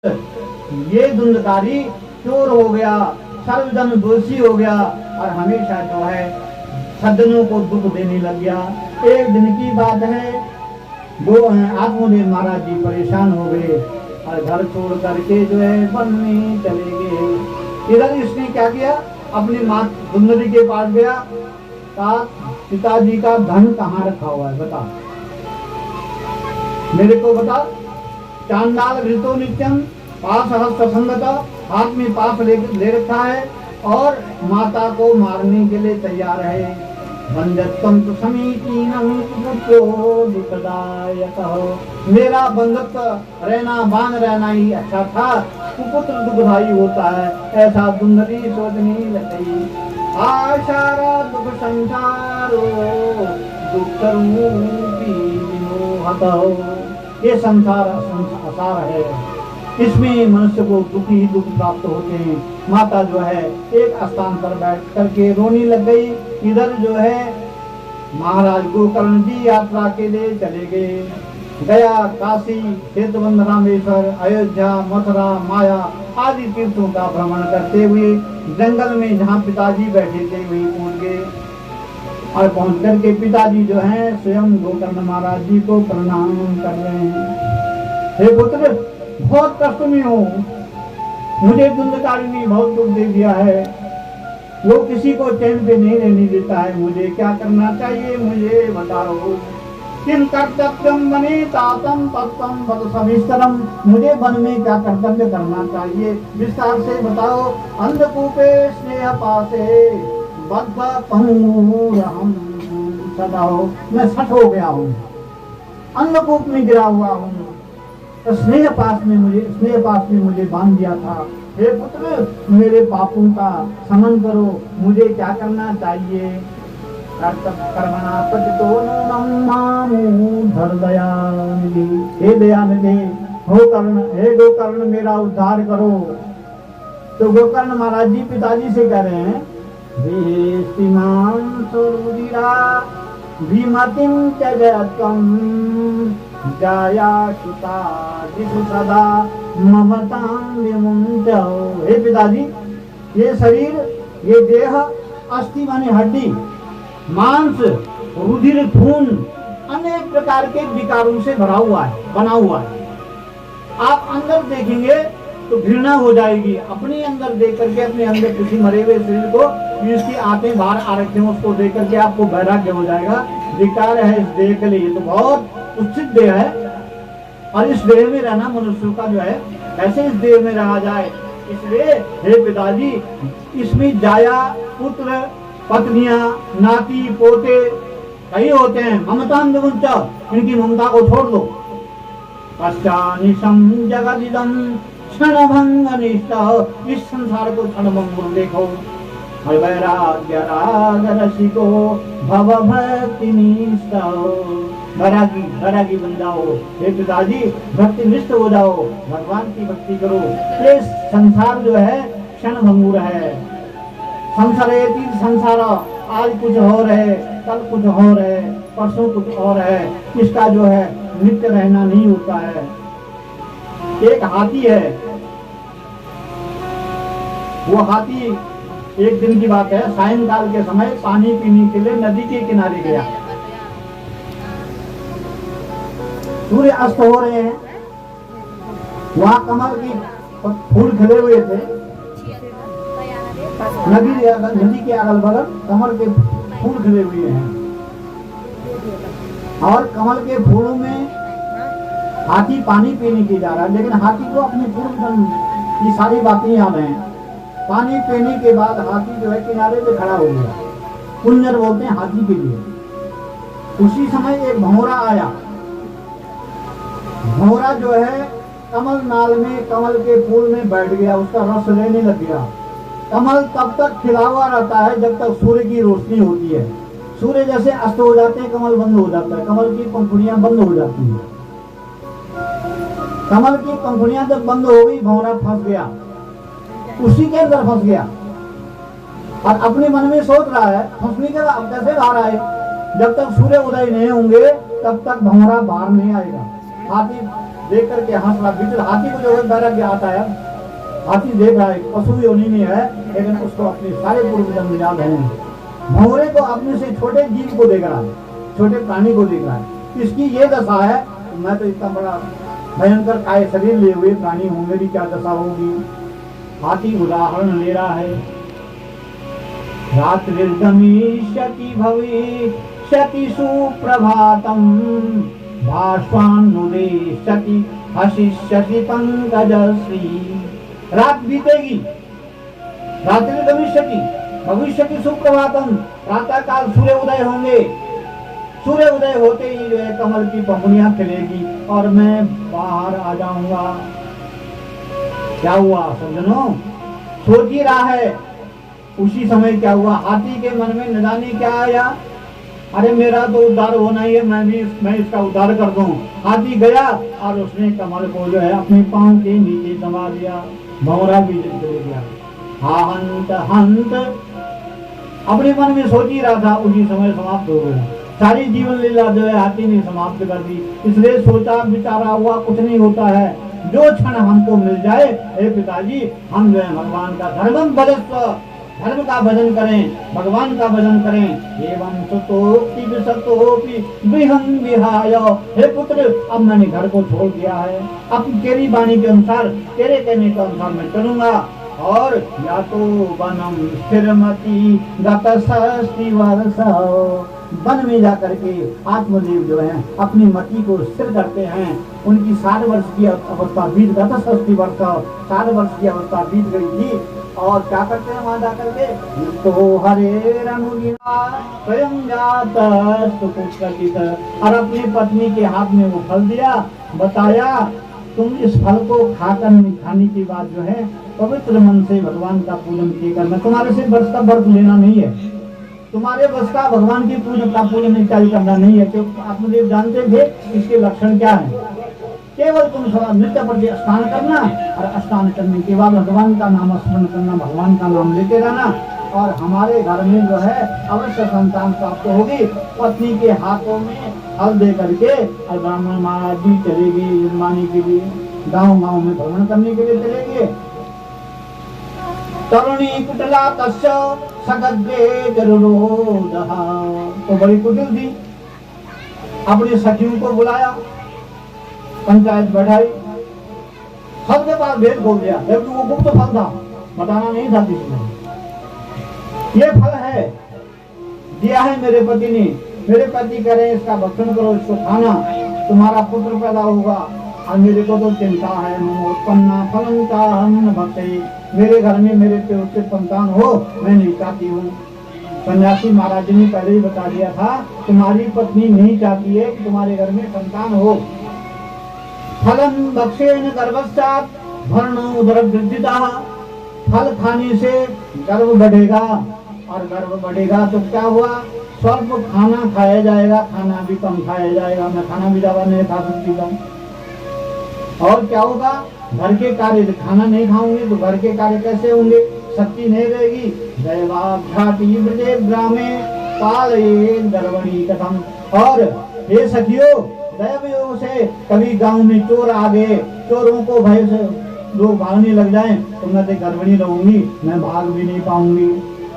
ये धुंधकारी चोर हो गया, सर्वजन दोषी हो गया और हमेशा जो है सज्जनों को दुख देने लग गया। एक दिन की बात है, दो आत्मदेव महाराज जी परेशान हो गए और घर छोड़ करके जो है वन में चले गए। इधर इसने क्या किया, अपनी माँ सुंदरी के पास गया, कहा पिताजी का धन कहाँ रखा हुआ है बता, मेरे को बता। चांडाल ऋतो नित्यम पास हस्त संगता, हाथ में पास ले रखा है और माता को मारने के लिए तैयार है। बंधत्वं तु समीचीनं पुत्रो दुःखदायकः, मेरा बंधत्व रहना बांध रहना ही अच्छा था, कुपुत्र दुखदायी होता है, ऐसा सुंदरी सोचने लगी। आशारा दुख संसारो दुख रूपी विमोहतः, ये संसार असार है, इसमें मनुष्य को दुख ही दुख प्राप्त होते हैं। माता जो है एक स्थान पर बैठ करके रोने लग गई। इधर जो है महाराज गोकर्ण जी यात्रा के लिए चले गए। गया काशी, सेतुबंध, रामेश्वर, अयोध्या, मथुरा, माया आदि तीर्थों का भ्रमण करते हुए जंगल में जहाँ पिताजी बैठे थे वहीं पहुँच गए और पहुंच करके पिताजी जो हैं स्वयं गोकर्ण महाराज जी को प्रणाम कर रहे हैं। हे पुत्र, बहुत कष्ट में हूँ, मुझे धुंधकारी ने बहुत दुख दे दिया है, वो किसी को चैन पे नहीं रहने देता है, मुझे क्या करना चाहिए मुझे बताओ। किम कर्तव्यम वने तातम तत्वम वद सविस्तरम, मुझे वन में क्या कर्तव्य करना चाहिए विस्तार से बताओ। अंधकूपे स्नेह पासे हम सदा हो, मैं सठ हो गया हूँ, अंधकूप में गिरा हुआ हूँ, तो स्नेह पास में मुझे बांध दिया था। हे पुत्र, मेरे पापों का समन करो, मुझे क्या करना चाहिए। कर्मणा पतितो नूनं मामुद्धर दयानिधि, हे दयानिधि हे गोकर्ण मेरा उद्धार करो। तो गोकर्ण महाराज जी पिताजी से कह रहे हैं, विमतिं त्यजत्वं जाया सुता दिशु सदा ममतां विमुञ्चौ। हे पिताजी, ये शरीर, ये देह अस्थि माने हड्डी, मांस, रुधिर, खून, अनेक प्रकार के विकारों से भरा हुआ है, बना हुआ है। आप अंदर देखेंगे तो घृणा हो जाएगी, अपने अंदर देख करके, अपने अंदर किसी मरे हुए शरीर को इसकी आंखें बाहर आ रखी हैं उसको देख करके आपको वैराग्य हो जाएगा। विकार है इस देह के लिए, तो बहुत उचित देह है और इस देह में रहना मनुष्य का जो है, कैसे इस देह में रहा जाए। इसलिए हे पिताजी, इसमें जाया, पुत्र, पत्नियां, नाती, पोते कई होते हैं, ममता विमुञ्च, इनकी ममता को छोड़ दो। पश्चानिशं जगदिदं क्षणभंग निष्ठ, इस संसार को क्षणभंग देखो। वैराग्य राग रसिको भव भक्ति निष्ठ, वैरागी बन जाओ। हे पिताजी, भक्ति निष्ठ हो जाओ, भगवान की भक्ति करो। ये संसार जो है क्षणभंगुर है, संसारेति संसार, आज कुछ और है, कल कुछ और है, परसों कुछ और है, इसका जो है नित्य रहना नहीं होता है। एक हाथी है, वो हाथी एक दिन की बात है, सायंकाल के समय पानी पीने के लिए नदी के किनारे गया। सूर्य अस्त हो रहे हैं, वहाँ कमल की फूल खिले हुए थे, नदी के अगल बगल कमल के फूल खिले हुए हैं और कमल के फूलों में हाथी पानी पीने के जा रहा है, लेकिन हाथी को अपने पूर्व की सारी बातें याद हैं। पानी पीने के बाद हाथी जो है किनारे पे खड़ा हो गया, कुंजर बोलते हैं हाथी के लिए। उसी समय एक भंवरा आया, भंवरा जो है कमल नाल में, कमल के फूल में बैठ गया, उसका रस लेने लग गया। कमल तब तक खिला हुआ रहता है जब तक सूर्य की रोशनी होती है, सूर्य जैसे अस्त हो जाते हैं कमल बंद हो जाता है, कमल की पंखुड़ियां बंद हो जाती हैं। कमल की पंखुड़ियां जब बंद हो गई, भंवरा फंस गया, उसी के अंदर फंस गया और अपने मन में सोच रहा है फंसने के बाद कैसे बाहर आए, जब तक सूर्य उदय नहीं होंगे तब तक भंवरा बाहर नहीं आएगा। हाथी देख करके हंस रहा। बिल्कुल हाथी को जो है वैराग्य आता है, हाथी देख रहा है, पशु योनि में है, लेकिन उसको अपने सारे पूर्व जन्म याद है। भंवरे को अपने से छोटे जीव को देख रहा है, छोटे प्राणी को देख रहा है। इसकी ये दशा है, मैं तो इतना बड़ा भयंकर काय शरीर लिए हुए प्राणी हूं, मेरी क्या दशा होगी। हाथी उदाहरण ले रहा है। रात्रिर्गमिष्यति भविष्यति सुप्रभातम भास्वान्नुदेष्यति हसिष्यति पंकजश्री। रात बीतेगी, रात्रिर्गमिष्यति भविष्यति सुप्रभातम, प्रातः काल सूर्य उदय होंगे। सूर्य उदय होते ही जो है कमल की पंखुड़ियां खिलेगी और मैं बाहर आ जाऊंगा। क्या हुआ सज्जनों, सोच ही रहा है। उसी समय क्या हुआ, हाथी के मन में न जाने क्या आया, अरे मेरा तो उद्धार होना ही है, मैं इसका उद्धार कर दूं। हाथी गया और उसने कमल को जो है अपने पांव के नीचे दबा दिया। भंवरा भी चले गया। हंत हंत अपने मन में सोच ही रहा था, उसी समय समाप्त हो गया। सारी जीवन लीला जो है हाथी ने समाप्त कर दी। इसलिए सोचा विचारा हुआ कुछ नहीं होता है। जो क्षण हमको मिल जाए, हे पिताजी, हम जो है भगवान का धर्मम भजस्व, धर्म का भजन करें, भगवान का भजन करें। एवं सुतोपि विसतोपि विहं विहाय, हे पुत्र, अब मैंने घर को छोड़ दिया है, अब तेरी वाणी के अनुसार, तेरे कहने के अनुसार मैं चलूंगा। और या तो वनम स्थिरमति गतसस्ति वर्षा, वन में जाकर के आत्मदेव जो है अपनी मति को स्थिर करते हैं। उनकी 60 वर्ष की अवस्था बीत, गतसस्ति वर्षा, 60 वर्ष की अवस्था बीत गई थी। और क्या करते हैं वहां जाकर के, तो हरे रनुगिना स्वयं जात सुपुत्रकित, और अपनी पत्नी के हाथ में वो फल दिया, बताया तुम इस फल को खाकर खाने के बाद जो है पवित्र मन से भगवान का पूजन किया करना। तुम्हारे से वर्ष का व्रत लेना नहीं है, तुम्हारे बस का भगवान की पूजन का पूजन इत्यादि करना नहीं है, क्योंकि आत्मदेव जानते थे इसके लक्षण क्या है। केवल तुम नित्य प्रति स्नान करना, और स्नान करने के बाद भगवान का नाम स्मरण करना, भगवान का नाम लेते रहना, और हमारे घर में जो है अवश्य संतान प्राप्त होगी। पत्नी के हाथों में फल दे करके और ब्राह्मण महाराज जी चलेगी यजमानी के लिए, गाँव गाँव में भ्रमण करने के लिए चलेंगे। तरुणी कुटला तस्य सगद्वे जरुरोदहा, तो बड़ी कुटिल थी, अपनी सखियों को बुलाया, पंचायत बैठाई, सबके पास भेद खोल दिया, जबकि वो गुप्त फल था, बताना नहीं था किसी ने। ये फल है, दिया है मेरे पति ने, मेरे पति कह रहे हैं इसका भक्षण करो, इसको खाना, तुम्हारा पुत्र पैदा होगा। और मेरे को तो चिंता है, उत्पन्ना फलम का हम न भक्ते, मेरे घर में मेरे से संतान हो, मैं नहीं चाहती हूँ। सन्यासी महाराज जी ने पहले ही बता दिया था, तुम्हारी पत्नी नहीं चाहती है कि तुम्हारे घर में संतान हो। फलम भक्षेन गर्भस्तात् भरणो उदरवृद्धिता, फल खाने से गर्भ बढ़ेगा, और गर्भ बढ़ेगा तो क्या हुआ, स्वल्प खाना खाया जाएगा, खाना भी कम खाया जाएगा, मैं खाना भी ज्यादा नहीं खा सकती हूँ। और क्या होगा, घर के कार्य, खाना नहीं खाऊंगी तो घर के कार्य कैसे होंगे, शक्ति नहीं रहेगी। दैवाघाटी ब्रजे ग्रामे पालयेन गर्भणी कथम, और हे सखियों, दैवयोग से कभी गांव में चोर आ गए, चोरों को भय से लोग भागने लग जाएं, तो मैं तो गर्भणी रहूंगी, मैं भाग भी नहीं पाऊंगी,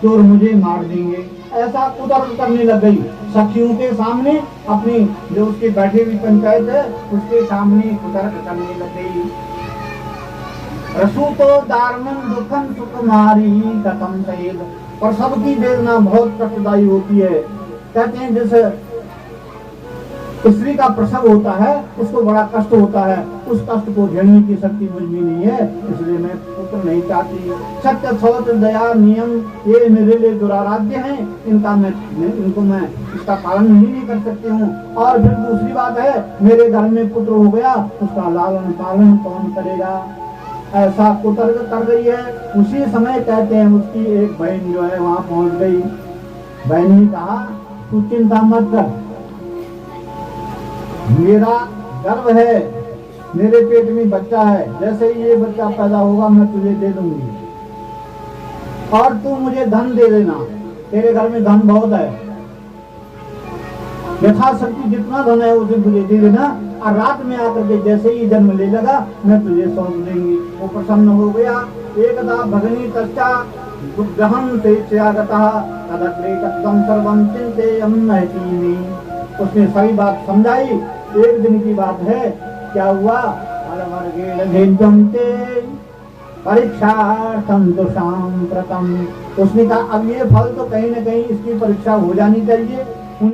चोर मुझे मार देंगे। ऐसा कुतर्क करने लग गई सखियों के सामने, अपनी जो उसके बैठे हुई पंचायत है उसके सामने कुतर्क करने लग गई। रसूतो दारुणं दुखं सुकुमारी कथम सहेद, और सबकी वेदना बहुत कष्टदायी होती है। कहते हैं जैसे स्त्री का प्रसव होता है, उसको बड़ा कष्ट होता है, उस कष्ट को झेलने की शक्ति मुझ में नहीं है, इसलिए मैं पुत्र नहीं चाहती। सत्य शौच दया नियम ये मेरे लिए दुराराध्य हैं, इनको मैं इसका पालन नहीं कर सकती हूँ। और फिर दूसरी बात है, मेरे घर में पुत्र हो गया, उसका लालन पालन कौन करेगा, ऐसा कुतर्क कर रही है। उसी समय कहते हैं उसकी एक बहन जो है वहां पहुंच गई। बहन ने कहा, तू चिंता मत कर, मेरा गर्भ है, मेरे पेट में बच्चा है, जैसे ही ये बच्चा पैदा होगा मैं तुझे दे दूंगी, और तू मुझे धन दे देना, तेरे घर में धन बहुत है, यथाशक्ति जितना धन है उसे मुझे दे देना, और रात में आकर के जैसे ही जन्म ले लगा मैं तुझे सौंप देंगी। वो प्रसन्न हो गया। एकदा भगनी तस्या दुर्ग्रहण से त्यागतः तदग्रे तत्त्वं सर्वं चिन्तयेयं महतीनि। उसने सही बात समझाई। एक दिन की बात है, क्या हुआ, परीक्षार्थं तु साम्प्रतम्। उसने कहा अब ये फल तो कहीं न कहीं इसकी परीक्षा हो जानी चाहिए।